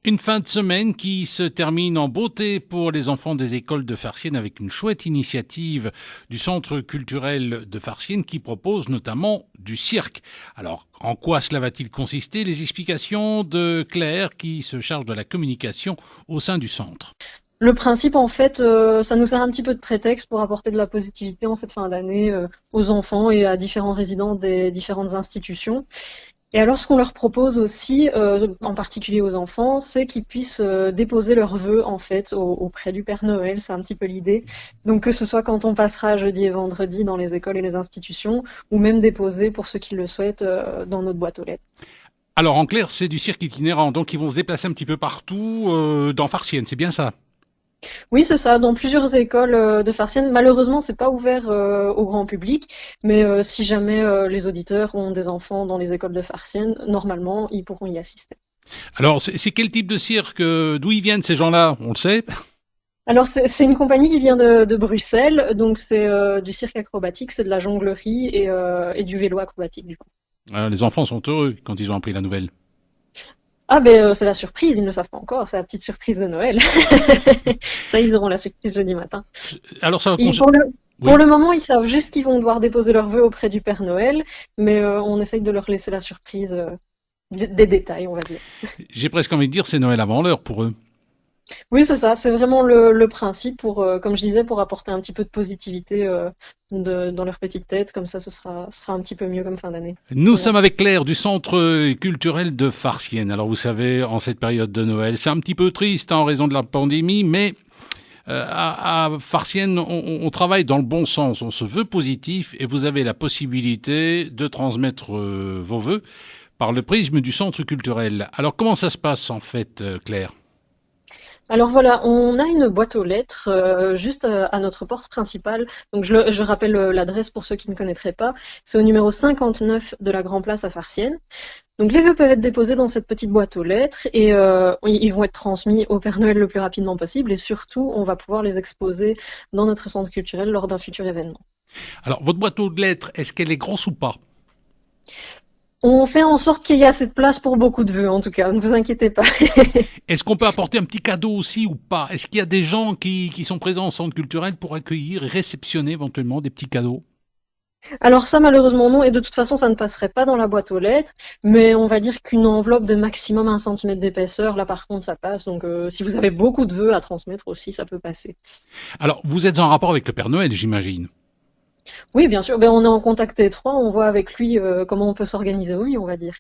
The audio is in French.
Une fin de semaine qui se termine en beauté pour les enfants des écoles de Farciennes avec une chouette initiative du Centre culturel de Farciennes qui propose notamment du cirque. Alors, en quoi cela va-t-il consister? Les explications de Claire qui se charge de la communication au sein du centre. Le principe, en fait, ça nous sert un petit peu de prétexte pour apporter de la positivité en cette fin d'année aux enfants et à différents résidents des différentes institutions. Et alors, ce qu'on leur propose aussi, en particulier aux enfants, c'est qu'ils puissent déposer leurs vœux, en fait, auprès du Père Noël. C'est un petit peu l'idée. Donc, que ce soit quand on passera jeudi et vendredi dans les écoles et les institutions, ou même déposer, pour ceux qui le souhaitent, dans notre boîte aux lettres. Alors, en clair, c'est du cirque itinérant, donc ils vont se déplacer un petit peu partout dans Farciennes, c'est bien ça? Oui, c'est ça. Dans plusieurs écoles de Farciennes, malheureusement, c'est pas ouvert au grand public, mais si jamais les auditeurs ont des enfants dans les écoles de Farciennes, normalement, ils pourront y assister. Alors, c'est quel type de cirque? D'où ils viennent ces gens-là? On le sait? Alors, c'est une compagnie qui vient de Bruxelles, donc c'est du cirque acrobatique, c'est de la jonglerie et du vélo acrobatique, du coup. Les enfants sont heureux quand ils ont appris la nouvelle. Ah ben c'est la surprise, ils ne le savent pas encore, c'est la petite surprise de Noël. Ça, ils auront la surprise jeudi matin. Alors, ça va Et pour Oui. le moment, ils savent juste qu'ils vont devoir déposer leurs vœux auprès du Père Noël, mais on essaye de leur laisser la surprise des détails, on va dire. J'ai presque envie de dire c'est Noël avant l'heure pour eux. Oui, c'est ça, c'est vraiment le principe pour, comme je disais, pour apporter un petit peu de positivité dans leur petite tête, comme ça ce sera un petit peu mieux comme fin d'année. Nous Voilà. sommes avec Claire du Centre culturel de Farciennes. Alors vous savez, en cette période de Noël, c'est un petit peu triste en raison de la pandémie, mais à Farciennes, on travaille dans le bon sens, on se veut positif et vous avez la possibilité de transmettre vos vœux par le prisme du Centre culturel. Alors comment ça se passe en fait, Claire? Alors voilà, on a une boîte aux lettres juste à notre porte principale. Donc je rappelle l'adresse pour ceux qui ne connaîtraient pas. C'est au numéro 59 de la Grand Place à Farciennes. Donc les vœux peuvent être déposés dans cette petite boîte aux lettres et ils vont être transmis au Père Noël le plus rapidement possible et surtout on va pouvoir les exposer dans notre centre culturel lors d'un futur événement. Alors votre boîte aux lettres, est-ce qu'elle est grosse ou pas? On fait en sorte qu'il y ait assez de place pour beaucoup de vœux en tout cas, ne vous inquiétez pas. Est-ce qu'on peut apporter un petit cadeau aussi ou pas? Est-ce qu'il y a des gens qui sont présents au centre culturel pour accueillir et réceptionner éventuellement des petits cadeaux? Alors ça malheureusement non et de toute façon ça ne passerait pas dans la boîte aux lettres, mais on va dire qu'une enveloppe de maximum 1 centimètre d'épaisseur, là par contre ça passe, donc si vous avez beaucoup de vœux à transmettre aussi ça peut passer. Alors vous êtes en rapport avec le Père Noël, j'imagine. Oui bien sûr, ben, on est en contact étroit, on voit avec lui comment on peut s'organiser au mieux on va dire.